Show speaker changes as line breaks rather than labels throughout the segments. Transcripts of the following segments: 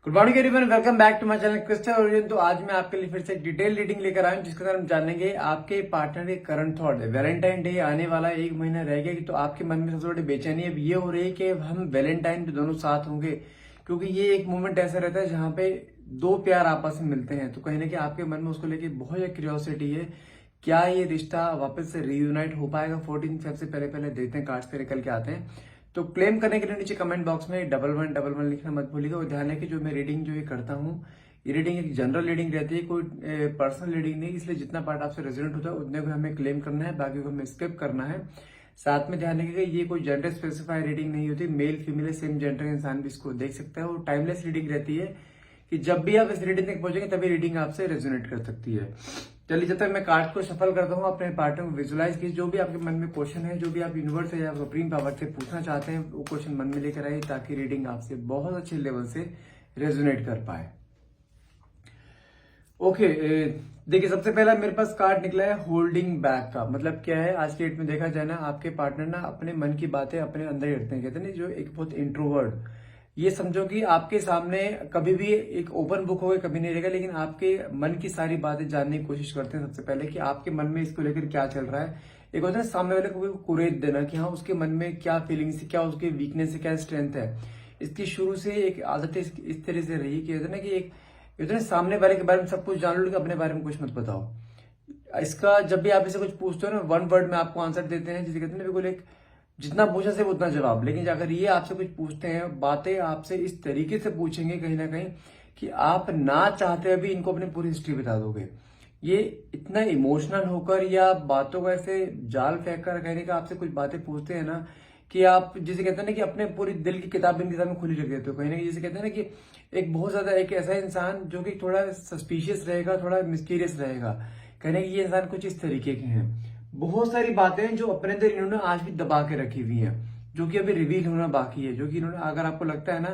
Good morning everyone, welcome back to my channel Crystal Origin. तो आज मैं आपके लिए फिर से एक डिटेल रीडिंग लेकर आया हूं, जिसके अंदर हम जानेंगे आपके पार्टनर के करंट थॉट। वैलेंटाइन डे आने वाला है, 1 महीना रह गया, तो आपके मन में सबसे बड़ी बेचैनी अब ये हो रही है कि हम वैलेंटाइन पे दोनों साथ होंगे, क्योंकि ये एक मोमेंट ऐसा रहता है जहां पे दो प्यार आपस में मिलते हैं। तो कहीं ना कहीं आपके मन में उसको लेके बहुत ज्यादा क्यूरियोसिटी है, क्या ये रिश्ता वापस से रीयूनाइट हो पाएगा। 14 फेब से पहले पहले देखते हैं, कार्ड्स पे निकल के आते हैं। तो क्लेम करने के लिए नीचे कमेंट बॉक्स में 1111 लिखना मत भूलिएगा। और ध्यान है कि जो मैं रीडिंग जो ये करता हूँ, ये रीडिंग एक जनरल रीडिंग रहती है, कोई पर्सनल रीडिंग नहीं। इसलिए जितना पार्ट आपसे रेजोनेट होता है उतने को हमें क्लेम करना है, बाकी को हमें स्किप करना है। साथ में ध्यान रखिएगा, ये कोई जेंडर स्पेसिफाइड रीडिंग नहीं होती। मेल फीमेल सेम जेंडर इंसान भी इसको देख सकता है। और टाइमलेस रीडिंग रहती है कि जब भी आप इस रीडिंग तक पहुंचेंगे तभी रीडिंग आपसे रेजोनेट कर सकती है। चलिए, जब तक मैं कार्ड को सफल करता हूँ, अपने पार्टनर को विजुलाइज कीजिए। जो भी आपके मन में क्वेश्चन है, जो भी आप यूनिवर्स या सुप्रीम पावर से पूछना चाहते हैं, वो क्वेश्चन मन में लेकर आइए, ताकि रीडिंग आपसे बहुत अच्छे लेवल से रेजोनेट कर पाए। ओके, देखिए, सबसे पहला मेरे पास कार्ड निकला है होल्डिंग बैक का। मतलब क्या है, आज के डेट में देखा जाए ना, आपके पार्टनर ना अपने मन की बातें अपने अंदर ही रखते हैं। कहते हैं ना, जो एक बहुत इंट्रोवर्ट, ये समझो कि आपके सामने कभी भी एक ओपन बुक होगा, कभी नहीं रहेगा, लेकिन आपके मन की सारी बातें जानने की कोशिश करते हैं सबसे पहले, कि आपके मन में इसको लेकर क्या चल रहा है। एक होता है सामने वाले को कुरेद देना कि हाँ, उसके मन में क्या फीलिंग्स है, क्या उसके वीकनेस है, क्या स्ट्रेंथ है। इसकी शुरू से एक आदत इस तरह से रही कि होता है ना कि एक इतने सामने वाले के बारे में सब कुछ जान लो, लेकिन अपने बारे में कुछ मत बताओ। इसका जब भी आप इसे कुछ पूछते हो ना, वन वर्ड में आपको आंसर देते हैं, जिसे कहते हैं ना, बिल्कुल एक जितना पूछा से उतना जवाब। लेकिन अगर ये आपसे कुछ पूछते हैं, बातें आपसे इस तरीके से पूछेंगे कहीं ना कहीं कि आप ना चाहते हुए भी इनको अपनी पूरी हिस्ट्री बता दोगे। ये इतना इमोशनल होकर या बातों को ऐसे जाल फेंक कर कहने का आपसे कुछ बातें पूछते हैं ना, कि आप जिसे कहते हैं ना कि अपने पूरी दिल की किताब इनके सामने खुली रख देते हो। कहीं ना कहीं जिसे कहते हैं ना कि एक बहुत ज्यादा एक ऐसा इंसान जो कि थोड़ा सस्पिशियस रहेगा, थोड़ा मिस्टीरियस रहेगा। कहने कि ये इंसान कुछ इस तरीके के हैं। बहुत सारी बातें जो अपने अंदर इन्होंने आज भी दबा के रखी हुई हैं, जो कि अभी रिवील होना बाकी है। जो कि इन्होंने, अगर आपको लगता है ना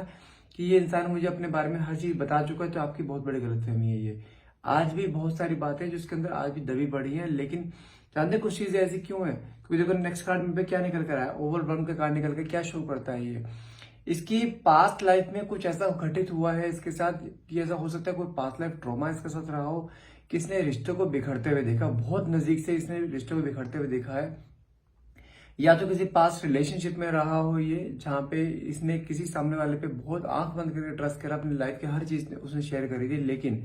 कि ये इंसान मुझे अपने बारे में हर चीज बता चुका है, तो आपकी बहुत बड़ी गलतफहमी है ये। आज भी बहुत सारी बातें जो इसके अंदर आज भी दबी पड़ी हैं। लेकिन जानते कुछ चीजें ऐसी क्यों है, क्योंकि देखो नेक्स्ट कार्ड में क्या निकल कर आया, ओवरवेल्म का कार्ड निकल कर क्या शो करता है ये। इसकी पास्ट लाइफ में कुछ ऐसा घटित हुआ है इसके साथ, कि ऐसा हो सकता है कोई पास्ट लाइफ ट्रॉमा इसके साथ रहा हो, कि इसने रिश्तों को बिखरते हुए देखा, बहुत नजदीक से इसने रिश्तों को बिखरते हुए देखा है। या तो किसी पास्ट रिलेशनशिप में रहा हो ये, जहां पे इसने किसी सामने वाले पे बहुत आंख बंद करके ट्रस्ट करा, अपनी लाइफ की हर चीज उसने शेयर करी थी, लेकिन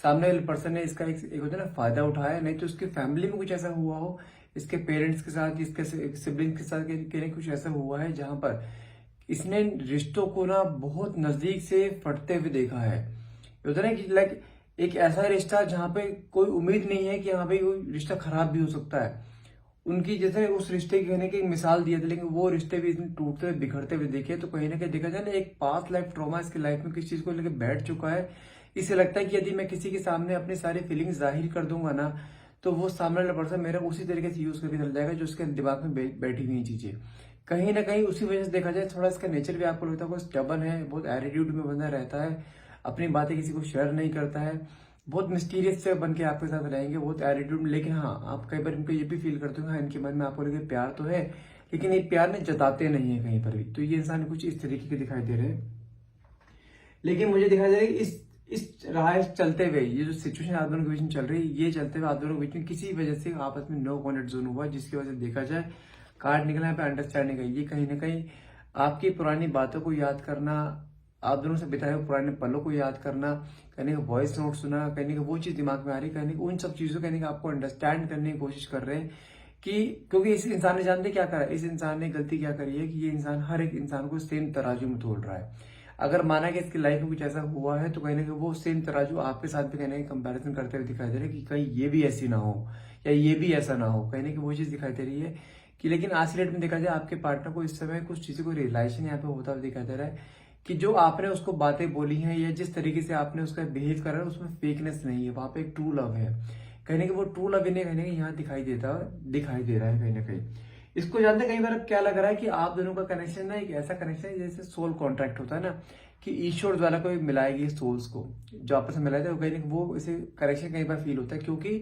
सामने वाले पर्सन ने इसका एक होता है ना फायदा उठाया। नहीं तो उसकी फैमिली में कुछ ऐसा हुआ हो, इसके पेरेंट्स के साथ, इसके सिबलिंग्स के साथ कुछ ऐसा हुआ है, जहां पर इसने रिश्तों को ना बहुत नजदीक से फटते हुए देखा है। होता है ना कि लाइक एक ऐसा रिश्ता जहां पे कोई उम्मीद नहीं है कि यहाँ पे कोई रिश्ता खराब भी हो सकता है। उनकी जैसे उस रिश्ते की कहने की एक मिसाल दिया था, लेकिन वो रिश्ते भी इतने टूटते हुए बिखरते हुए देखे। तो कहीं ना कहीं देखा जाए ना, एक पास्ट लाइफ ट्रॉमा इसकी लाइफ में किस चीज को लेकर बैठ चुका है। इसे लगता है कि यदि मैं किसी के सामने अपनी सारी फीलिंग्स जाहिर कर दूंगा ना, तो वो सामने वाला पर्सन मेरा उसी तरीके से यूज करके चल जाएगा, जो उसके दिमाग में बैठी हुई चीजें। कहीं ना कहीं उसी वजह से देखा जाए, थोड़ा इसका नेचर भी आपको लगता है बहुत स्टबन है, बहुत एटीट्यूड में बंधा रहता है, अपनी बातें किसी को शेयर नहीं करता है, बहुत मिस्टीरियस से बन के आपके साथ रहेंगे, बहुत एटीट्यूड में। लेकिन हाँ, आप कई बार इनको ये भी फील करते हो, हाँ, इनके मन में आपको लेकर प्यार तो है, लेकिन ये प्यार में जताते नहीं है कहीं पर भी। तो ये इंसान कुछ इस तरीके के दिखाई दे रहे हैं। लेकिन मुझे दिखाई दे रहा है कि इस राह चलते हुए, ये जो सिचुएशन आप दोनों के बीच में चल रही है, ये चलते हुए आप दोनों के बीच में किसी वजह से आपस में नो कॉन्टेक्ट जोन हुआ, जिसकी वजह से देखा जाए कार्ड निकला है पे अंडरस्टैंडिंग है। ये कहीं ना कहीं आपकी पुरानी बातों को याद करना, आप दोनों से बिताए हुए पुराने पलों को याद करना, कहने का वॉइस नोट सुना, कहने का वो चीज दिमाग में आ रही, कहने का उन सब चीजों, कहने का आपको अंडरस्टैंड करने की कोशिश कर रहे हैं। कि क्योंकि इस इंसान ने जानते क्या करा, इस इंसान ने गलती क्या करी है कि ये इंसान हर एक इंसान को सेम तराजू में तोड़ रहा है। अगर माना कि इसकी लाइफ में कुछ ऐसा हुआ है, तो कहीं ना कहीं वो सेम तराजू आपके साथ भी कहने का कंपैरिजन करते हुए दिखाई दे रहा है, कि कहीं ये भी ऐसी ना हो या ये भी ऐसा ना हो। कहने की वो चीज दिखाई दे रही है कि, लेकिन आज की डेट में देखा जाए, आपके पार्टनर को इस समय कुछ चीजों को रियलाइजेशन यहाँ पे होता हुआ दिखाई दे रहा है, कि जो आपने उसको बातें बोली हैं या जिस तरीके से आपने उसका बिहेव करा है, उसमें फेकनेस नहीं है, वहां पे एक ट्रू लव है। कहने की वो ट्रू लव इन्हें कहने की यहाँ दिखाई दे रहा है कहीं ना कहीं। इसको जानते कई बार अब क्या लग रहा है कि आप दोनों का कनेक्शन ना एक ऐसा कनेक्शन है जैसे सोल कॉन्ट्रैक्ट होता है ना, कि ईश्वर द्वारा कोई मिलाएगी सोल्स को, जो आपस में मिलाए थे, कहीं ना वो इसे कनेक्शन कई बार फील होता है। क्योंकि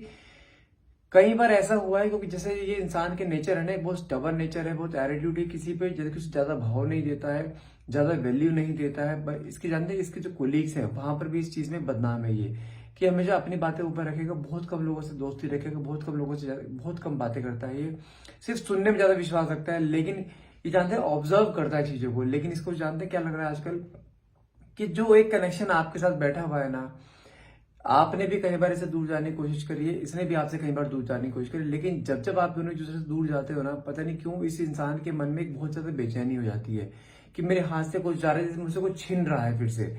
कई बार ऐसा हुआ है, क्योंकि जैसे ये इंसान के नेचर है ना, बहुत स्टबर्न नेचर है, बहुत एटीट्यूड है, किसी पे जैसे कुछ ज्यादा भाव नहीं देता है, ज्यादा वैल्यू नहीं देता है। इसके जानते हैं, इसके जो कोलीग्स हैं वहां पर भी इस चीज में बदनाम है ये, कि हमेशा अपनी बातें ऊपर रखेगा, बहुत कम लोगों से दोस्ती रखेगा, बहुत कम लोगों से बहुत कम बातें करता है ये, सिर्फ सुनने में ज्यादा विश्वास रखता है। लेकिन ये जानते हैं ऑब्जर्व करता है चीजों को, लेकिन इसको जानते हैं क्या लग रहा है आजकल, कि जो एक कनेक्शन आपके साथ बैठा हुआ है ना, आपने भी कई बार इसे दूर जाने की कोशिश करी है, इसने भी आपसे कई बार दूर जाने की कोशिश करी, लेकिन जब जब आप दोनों एक दूसरे से दूर जाते हो ना, पता नहीं क्यों इस इंसान के मन में एक बहुत ज्यादा बेचैनी हो जाती है कि मेरे हाथ से कुछ जा रहा है, जैसे मुझसे कुछ छीन रहा है फिर से।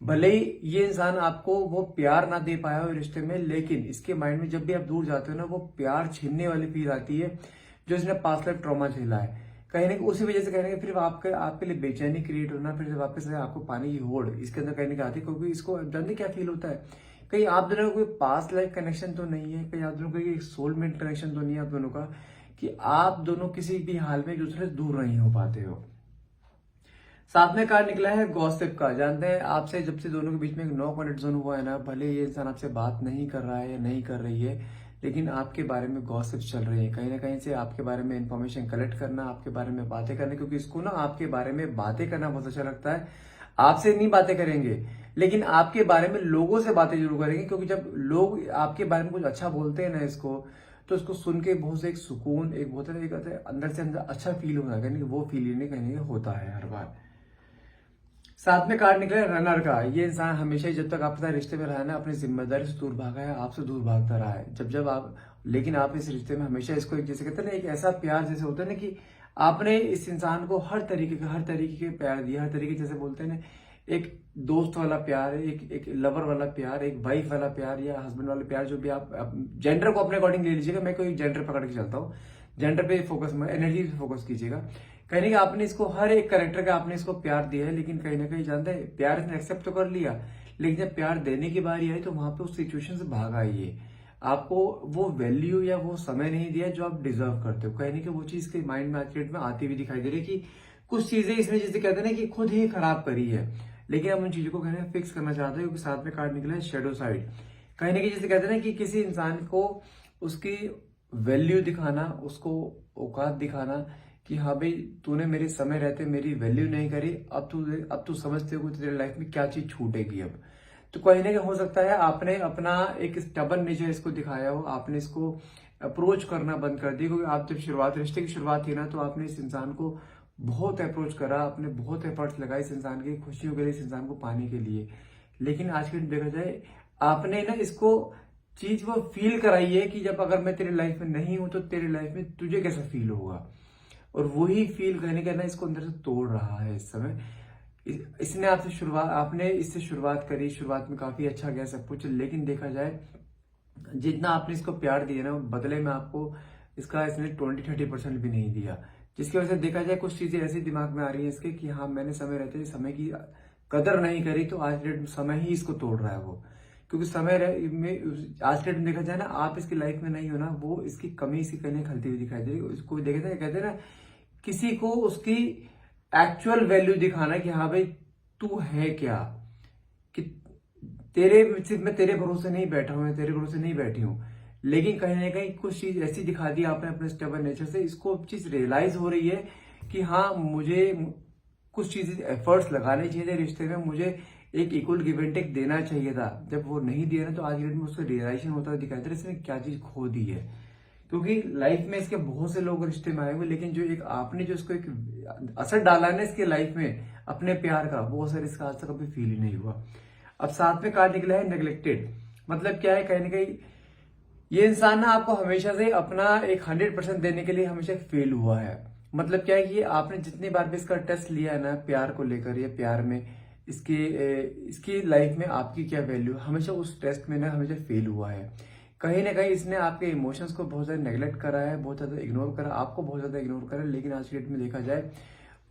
भले ही ये इंसान आपको वो प्यार ना दे पाया हो रिश्ते में, लेकिन इसके माइंड में जब भी आप दूर जाते हो ना, वो प्यार छीनने वाली फील आती है जो इसने पास्ट लाइफ ट्रॉमा झेला है। कहीं ना कहीं उसी वजह से कहीं ना फिर आपके आपके लिए बेचैनी क्रिएट होना, फिर जब आपके साथ आपको पानी की होड़ इसके अंदर कहीं ना आती है, क्योंकि इसको जानते क्या फील होता है, कहीं आप दोनों का कोई पास्ट लाइफ कनेक्शन तो नहीं है, कहीं आप दोनों का एक सोलमेट कनेक्शन तो नहीं है आप दोनों का, कि आप दोनों किसी भी हाल में एक दूसरे से दूर नहीं हो पाते हो। साथ में कार्ड निकला है गॉसिप का। जानते हैं आपसे जब से दोनों के बीच में एक नो कॉन्टेक्ट जोन हुआ है ना, भले ये इंसान आपसे बात नहीं कर रहा है या नहीं कर रही है, लेकिन आपके बारे में गॉसिप चल रही है, कहीं ना कहीं से आपके बारे में इंफॉर्मेशन कलेक्ट करना, आपके बारे में बातें करना, क्योंकि इसको ना आपके बारे में बातें करना बहुत अच्छा लगता है। आपसे नहीं बातें करेंगे, लेकिन आपके बारे में लोगों से बातें जरूर करेंगे, क्योंकि जब लोग आपके बारे में कुछ अच्छा बोलते हैं ना इसको, तो इसको सुन के बहुत से एक सुकून, एक बहुत एक अंदर से अंदर अच्छा फील होना, कहीं वो फील नहीं कहीं होता है हर बार। साथ में कार्ड निकला रनर का। ये इंसान हमेशा ही जब तक आपके साथ रिश्ते में रहा है ना, अपनी जिम्मेदारी से दूर भागा है, आपसे दूर भागता रहा है। जब जब आप, लेकिन आप इस रिश्ते में हमेशा इसको एक, जैसे कहते हैं ना, एक ऐसा प्यार जैसे होता है ना, कि आपने इस इंसान को हर तरीके के प्यार दिया, हर तरीके, जैसे बोलते हैं ना, एक दोस्त वाला प्यार, एक लवर वाला प्यार, एक वाइफ वाला प्यार या हस्बैंड वाला प्यार, जो भी आप जेंडर को अपने अकॉर्डिंग ले लीजिएगा, मैं कोई जेंडर पकड़ के चलता हूँ, जेंडर पे फोकस, एनर्जी पे फोकस कीजिएगा। कहीं ना कहीं आपने इसको हर एक कैरेक्टर का आपने इसको प्यार दिया है, लेकिन कहीं ना कहीं जानते हैं प्यार इसने एक्सेप्ट तो कर लिया, लेकिन जब प्यार देने की बारी आई तो वहां पे उस सिचुएशन से भाग आई है, आपको वो वैल्यू या वो समय नहीं दिया जो आप डिजर्व करते हो। कहीं ना कहीं वो चीज के माइंड में आज के डेट में आती हुई दिखाई दे रही है, कि कुछ चीजें इसने जैसे कहते हैं ना, कि खुद ही खराब करी है, लेकिन हम उन चीजों को कहने फिक्स करना चाहते हैं, क्योंकि साथ में कार्ड निकला है शेडो साइड। कहीं ना कहीं जैसे कहते हैं ना, कि किसी इंसान को उसकी वैल्यू दिखाना, उसको औकात दिखाना, कि हाँ भाई तूने मेरे समय रहते मेरी वैल्यू नहीं करी, अब तू समझते हो कि तेरे लाइफ में क्या चीज छूटेगी अब। तो कहीं ना कहीं हो सकता है आपने अपना एक स्टबन नेचर इसको दिखाया हो, आपने इसको अप्रोच करना बंद कर दिया, क्योंकि आप जब रिश्ते की शुरुआत थी ना, तो आपने इस इंसान को बहुत अप्रोच करा, आपने बहुत एफर्ट्स लगाए इस इंसान की खुशियों के लिए, इस इंसान को पाने के लिए, लेकिन आज के दिन देखा जाए आपने ना इसको चीज वो फील कराई है, कि जब अगर मैं तेरी लाइफ में नहीं हूं तो तेरी लाइफ में तुझे कैसा फील होगा, और वही फील कहने का ना इसको अंदर से तोड़ रहा है इस समय। इसने आपसे शुरुआत, आपने इससे शुरुआत करी, शुरुआत में काफी अच्छा गया सब कुछ, लेकिन देखा जाए जितना आपने इसको प्यार दिया ना, बदले में आपको इसका इसने 20-30% भी नहीं दिया, जिसकी वजह से देखा जाए कुछ चीजें ऐसी दिमाग में आ रही है इसके, कि हाँ मैंने समय रहते समय की कदर नहीं करी, तो आज डेट में समय ही इसको तोड़ रहा है वो, क्योंकि समय में आज डेट में देखा जाए ना, आप इसकी लाइफ में नहीं हो ना, वो इसकी कमी इसकी कहीं खलती हुई दिखाई दे रही है। उसको देखा जाए, कहते हैं ना, किसी को उसकी एक्चुअल वैल्यू दिखाना, कि हाँ भाई तू है क्या, कि सिर्फ मैं तेरे भरोसे नहीं बैठा हूं, तेरे भरोसे नहीं बैठी हूं, लेकिन कहीं ना कहीं कुछ चीज ऐसी दिखा दी आपने अपने स्टेबल नेचर से, इसको चीज रियलाइज हो रही है कि हाँ मुझे कुछ चीजें एफर्ट्स लगाने चाहिए थे रिश्ते में, मुझे एक इक्वल गिव एंड टेक देना चाहिए था, जब वो नहीं दिया ना, तो आज डेट में उसका रियलाइजेशन होता हुआ दिखाई दे रहा है इसने क्या चीज खो दी है। क्योंकि लाइफ में इसके बहुत से लोग रिश्ते में आए हुए, लेकिन जो एक आपने जो इसको एक असर डाला है ना इसके लाइफ में अपने प्यार का, वो असर इसका आज तक कभी फील ही नहीं हुआ। अब साथ में कार्ड निकला है नेग्लेक्टेड। मतलब क्या है, कहीं ना कहीं ये इंसान ना आपको हमेशा से अपना एक 100% देने के लिए हमेशा फेल हुआ है। मतलब क्या है कि आपने जितनी बार भी इसका टेस्ट लिया है ना प्यार को लेकर, या प्यार में इसकी लाइफ में आपकी क्या वैल्यू, हमेशा उस टेस्ट में ना हमेशा फेल हुआ है। कहीं ना कहीं इसने आपके इमोशंस को बहुत ज्यादा नेग्लेक्ट करा है, बहुत ज्यादा इग्नोर करा, आपको बहुत ज्यादा इग्नोर करा, लेकिन आज की डेट में देखा जाए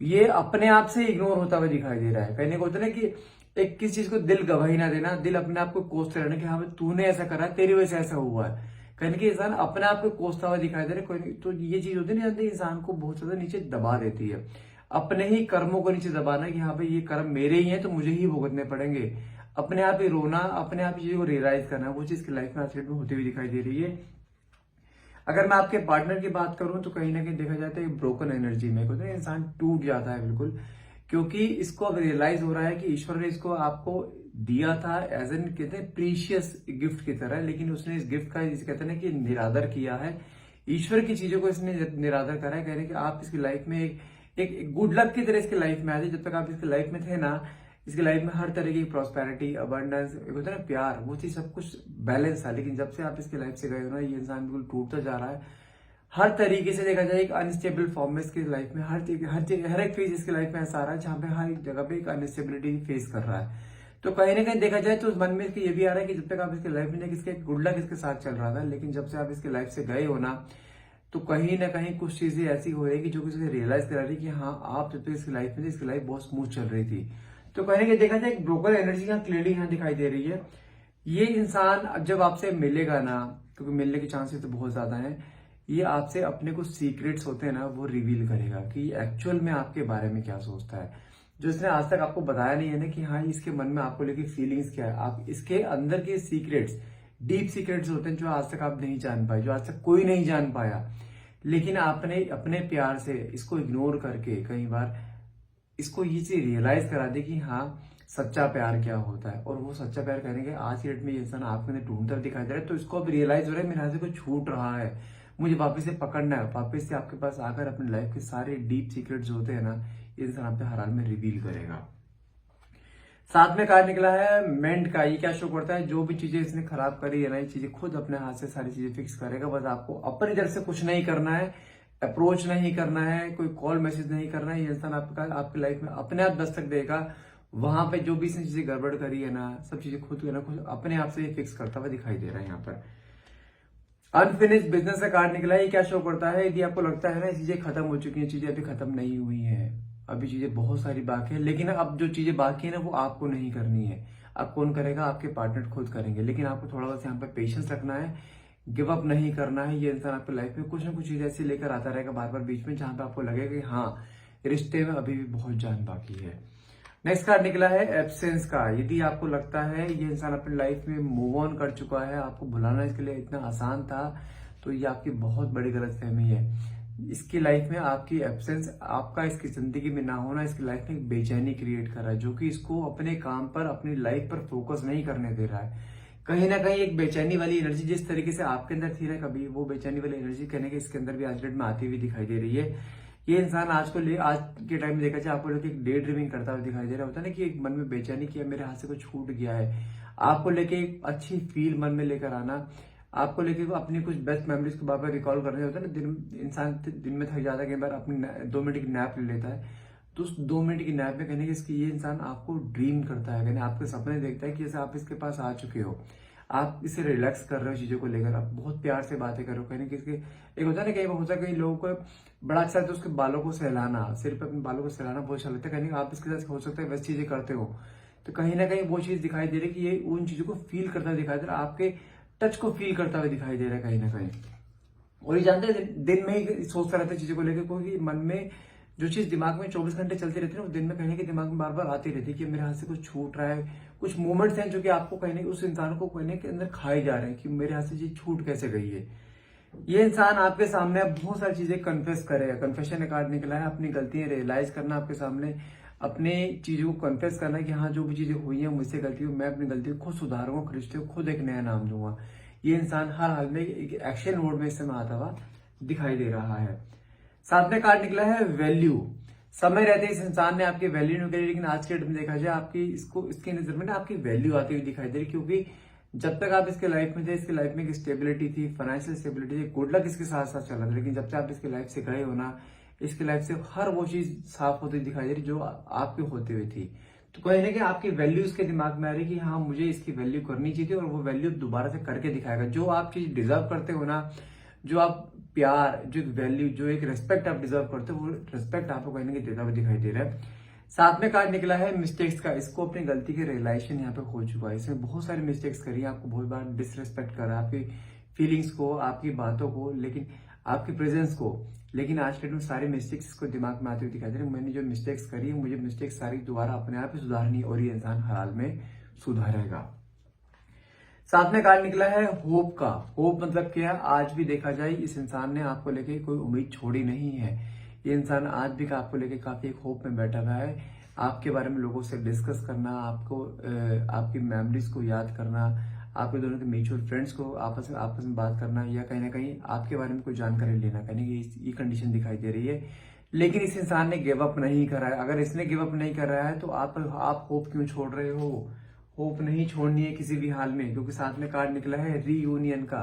ये अपने आप से इग्नोर होता हुआ दिखाई दे रहा है। कहने को होता है ना कि एक किसी चीज को दिल गवाही ना देना, दिल अपने आप को कोसते रहना, कि हाँ भाई तूने ऐसा करा, तेरी वजह से ऐसा हुआ है। कहने की इंसान अपने आप को कोसता हुआ दिखाई दे रहा है, कोई तो ये चीज होती है ना, इंसान को बहुत ज्यादा नीचे दबा देती है, अपने ही कर्मों को नीचे दबाना, कि हाँ भाई ये कर्म मेरे ही हैं तो मुझे ही भुगतने पड़ेंगे, अपने आप ही रोना, अपने आप ही चीजों को रियलाइज करना, वो चीज की लाइफ में आज के डेट में होती हुई दिखाई दे रही है। अगर मैं आपके पार्टनर की बात करूं तो कहीं ना कहीं देखा जाता है ब्रोकन एनर्जी में, इंसान टूट जाता है बिल्कुल, क्योंकि इसको अब रियलाइज हो रहा है कि ईश्वर ने इसको आपको दिया था एज एन कहते हैं प्रीशियस गिफ्ट की तरह, लेकिन उसने इस गिफ्ट का जिसे कहते हैं ना कि निरादर किया है। ईश्वर की चीजों को इसने निरादर करा है, कह रहे हैं कि आप इसकी लाइफ में एक गुड लक की तरह इसकी लाइफ में आए थे। जब तक आप इसकी लाइफ में थे ना, इसकी लाइफ में हर तरह की प्रॉस्पेरिटी, अबंडेंस, एक होता है ना प्यार, वो चीज सब कुछ बैलेंस था। लेकिन जब से आप इसकी लाइफ से गए हो ना, ये इंसान बिल्कुल टूटता जा रहा है। हर तरीके से देखा जाए एक अनस्टेबल फॉर्म में इसकी लाइफ में हर एक फेज इसकी लाइफ में ऐसा आ रहा है जहां पे हर एक जगह पे एक अनस्टेबिलिटी फेस कर रहा है। तो कहीं ना कहीं देखा जाए तो उस मन में इसके ये भी आ रहा है कि जब तक आप इसकी लाइफ में किसके गुड लक इसके साथ चल रहा था, लेकिन जब से आप इसकी लाइफ से गए हो ना, तो कहीं ना कहीं कुछ चीजें ऐसी हो रही है कि जो किसी रियलाइज करा रही है कि हाँ, आप जब तक इसकी लाइफ में थे, इसकी लाइफ बहुत स्मूथ चल रही थी। तो कहीं ना कहीं देखा जाए एक ब्रोकर एनर्जी यहाँ क्लियरली यहाँ दिखाई दे रही है। ये इंसान अब जब आपसे मिलेगा ना, क्योंकि मिलने के चांसेस तो बहुत ज्यादा है, ये आपसे अपने कुछ सीक्रेट्स होते हैं ना वो रिवील करेगा कि एक्चुअल में आपके बारे में क्या सोचता है, जो इसने आज तक आपको बताया नहीं है ना कि हाँ इसके मन में आपको लेके फीलिंग्स क्या है। आप इसके अंदर के सीक्रेट्स, डीप सीक्रेट्स होते हैं जो आज तक आप नहीं जान पाए, जो आज तक कोई नहीं जान पाया, लेकिन आपने अपने प्यार से इसको इग्नोर करके कई बार इसको ये चीज रियलाइज करा दी कि हाँ सच्चा प्यार क्या होता है। और वो सच्चा प्यार करेंगे आज की डेट में ये इंसान आपके अंदर ढूंढता दिखाई दे रहा है। तो इसको अब रियलाइज हो रहा है मेरे हाथ से कुछ छूट रहा है, मुझे वापस से पकड़ना है, वापस से आपके पास आकर अपनी लाइफ के सारे डीप सीक्रेट्स होते हैं ना, ये इंसान आपके हर हाल में रिवील करेगा। साथ में कार्ड निकला है मेंट का। ये क्या शो करता है, जो भी चीजें इसने खराब करी है ना, ये चीजें खुद अपने हाथ से सारी चीजें फिक्स करेगा। बस आपको अपनी तरफ से कुछ नहीं करना है, अप्रोच नहीं करना है, कोई कॉल मैसेज नहीं करना है। ये इंसान आपकी लाइफ में अपने आप दस्तक देगा। वहां पे जो भी इसने चीजें गड़बड़ करी है ना, सब चीजें खुद अपने आप से फिक्स करता हुआ दिखाई दे रहा है। यहाँ पर अनफिनिश्ड बिजनेस का कार्ड निकला है। ये क्या शो करता है, यदि आपको लगता है ना चीजें खत्म हो चुकी हैं, चीजें अभी खत्म नहीं हुई हैं, अभी चीजें बहुत सारी बाकी है, लेकिन अब जो चीजें बाकी है ना वो आपको नहीं करनी है। अब कौन करेगा, आपके पार्टनर खुद करेंगे। लेकिन आपको थोड़ा बस यहाँ पे पेशेंस रखना है, गिव अप नहीं करना है। ये इंसान आपकी लाइफ में कुछ ना कुछ चीज ऐसी लेकर आता रहेगा बार बार बीच में, जहां पे आपको लगेगा कि हाँ रिश्ते में अभी भी बहुत जान बाकी है। नेक्स्ट कार्ड निकला है एब्सेंस का। यदि आपको लगता है ये इंसान अपनी लाइफ में मूव ऑन कर चुका है, आपको भुलाना इसके लिए इतना आसान था, तो ये आपकी बहुत बड़ी गलतफहमी है। इसकी लाइफ में आपकी एब्सेंस, आपका इसकी जिंदगी में ना होना इसकी लाइफ में एक बेचैनी क्रिएट कर रहा है, जो कि इसको अपने काम पर, अपनी लाइफ पर फोकस नहीं करने दे रहा है। कहीं ना कहीं एक बेचैनी वाली एनर्जी जिस तरीके से आपके अंदर थी ना कभी, वो बेचैनी वाली एनर्जी कहने के इसके अंदर भी आज डेट में आती हुई दिखाई दे रही है। ये इंसान आज के टाइम में देखा जाए आपको लेके एक डे ड्रीमिंग करता हुआ दिखाई दे रहा होता है ना, कि एक मन में बेचैनी किया, मेरे हाथ से कुछ छूट गया है। आपको लेके एक अच्छी फील मन में लेकर आना, आपको लेके अपनी कुछ बेस्ट मेमोरीज को बार बार रिकॉल करने होता है ना। इंसान दिन में थक जाता है, कई बार अपनी 2 मिनट की नैप ले लेता है, तो उस 2 मिनट की नैप में कहने की इसकी ये इंसान आपको ड्रीम करता है, कहने आपके सपने देखता है कि जैसे आप इसके पास आ चुके हो, आप इसे रिलैक्स कर रहे हो चीजों को लेकर, आप बहुत प्यार से बातें कर रहे हो। कहने की इसके एक होता है ना, कई होता है कई लोगों को बड़ा अच्छा लगता है उसके बालों को सहलाना, सिर पे अपने बालों को सहलाना बहुत अच्छा लगता है। कहने आप इसके साथ हो सकता है वैसी चीजें करते हो, तो कहीं ना कहीं वो चीज दिखाई दे रही है कि ये उन चीजों को फील करता हुआ दिखाई दे रहा है, आपके टच को फील करता हुआ दिखाई दे रहा है कहीं ना कहीं। और ये जानते हैं दिन में ही सोचता रहता है चीजों को लेकर, क्योंकि मन में जो चीज दिमाग में 24 घंटे चलती रहती है ना, वो दिन में कहीं के दिमाग में बार बार आती रहती है कि मेरे हाथ से कुछ छूट रहा है। कुछ मोमेंट्स हैं जो कि आपको कहने उस इंसान को कहने के अंदर खाए जा रहे हैं कि मेरे हाथ से चीज छूट कैसे गई है। ये इंसान आपके सामने अब बहुत सारी चीजें कन्फेस करेगा। कन्फेशन कार्ड निकला है, अपनी गलतियां रियलाइज करना, आपके सामने अपने चीजों को कन्फेस करना कि हाँ जो भी चीजें हुई है मुझसे गलती हुई, मैं अपनी गलती को खुद सुधारूंगा, रिश्ते को खुद एक नया नाम दूंगा। ये इंसान हर हाल में एक एक्शन मोड में इस समय आता हुआ दिखाई दे रहा है। साथ में कार्ड निकला है वैल्यू। समय रहते इस इंसान ने आपकी वैल्यू नहीं करी, लेकिन आज के डेट में देखा जाए आपकी इसकी नजर में ना आपकी वैल्यू आती हुई दिखाई दे रही, क्योंकि जब तक आप इसके लाइफ में थे, इसके लाइफ में एक स्टेबिलिटी थी, फाइनेंशियल स्टेबिलिटी थी, गुड लक इसके साथ साथ चल रहा था। लेकिन जब से आप इसके लाइफ से गए हो ना, इसके लाइफ से हर वो चीज साफ होती दिखाई दे रही जो आपके होते हुए थी। तो कहीं ना कहीं आपकी वैल्यू इसके दिमाग में आ रही कि हाँ मुझे इसकी वैल्यू करनी चाहिए, और वो वैल्यू दोबारा से करके दिखाएगा। जो आप चीज डिजर्व करते हो ना, जो आप प्यार, जो वैल्यू, जो एक रेस्पेक्ट आप डिजर्व करते हो, वो रेस्पेक्ट आपको कहीं ना कहीं देता हुआ दिखाई दे रहा है। साथ में कार्ड निकला है मिस्टेक्स का। इसको अपनी गलती के रियलाइजेशन यहाँ पे हो चुका है, इसमें बहुत सारी मिस्टेक्स करी है, आपको बहुत बार डिसरेस्पेक्ट करा, आपकी फीलिंग्स को, आपकी बातों को, लेकिन आपकी प्रेजेंस को। लेकिन आज के डेट में सारी मिस्टेक्स इसको दिमाग में आते हुए दिखाई दे रही है। मैंने जो मिस्टेक्स करी है, मुझे मिस्टेक्स सारी दोबारा अपने आप ही सुधारनी, और ये इंसान हर हाल में सुधारेगा। साथ में कार्ड निकला है होप का। होप मतलब क्या है, आज भी देखा जाए इस इंसान ने आपको लेके कोई उम्मीद छोड़ी नहीं है। ये इंसान आज भी आपको लेके काफी एक होप में बैठा हुआ है। आपके बारे में लोगों से डिस्कस करना, आपको आपकी मेमोरीज को याद करना, आपके दोनों के म्यूचुअल फ्रेंड्स को आपस में बात करना, या कहीं ना कहीं आपके बारे में कोई जानकारी लेना, कहीं ना कहीं ये कंडीशन दिखाई दे रही है। लेकिन इस इंसान ने गिव अप नहीं करा है। अगर इसने गिव अप नहीं कर रहा है तो आप होप क्यों छोड़ रहे हो? होप नहीं छोड़नी है किसी भी हाल में, क्योंकि साथ में कार्ड निकला है रीयूनियन का।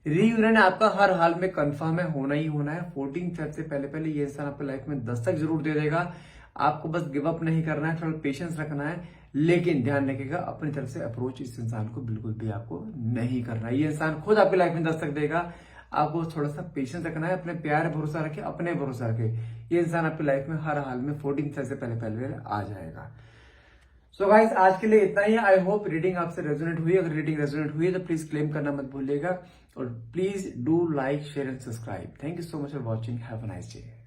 रीयूनियन आपका हर हाल में कंफर्म है, होना ही होना है। 14 फेब से पहले पहले ये इंसान आपकी लाइफ में दस्तक जरूर दे देगा। आपको बस गिव अप नहीं करना है, थोड़ा पेशेंस रखना है, लेकिन ध्यान रखिएगा अपनी तरफ से अप्रोच इस इंसान को बिल्कुल भी आपको नहीं करना है। ये इंसान खुद आपकी लाइफ में दस्तक देगा, आपको थोड़ा सा पेशेंस रखना है, अपने प्यार भरोसा रखे, अपने भरोसा रखे। ये इंसान आपकी लाइफ में हर हाल में 14 फेब से पहले पहले आ जाएगा। सो गाइस, आज के लिए इतना ही। आई होप रीडिंग आपसे रेजोनेट हुई। अगर रीडिंग रेजोनेट हुई है तो प्लीज क्लेम करना मत भूलिएगा, और please do like, share and subscribe. Thank you so much for watching. Have a nice day.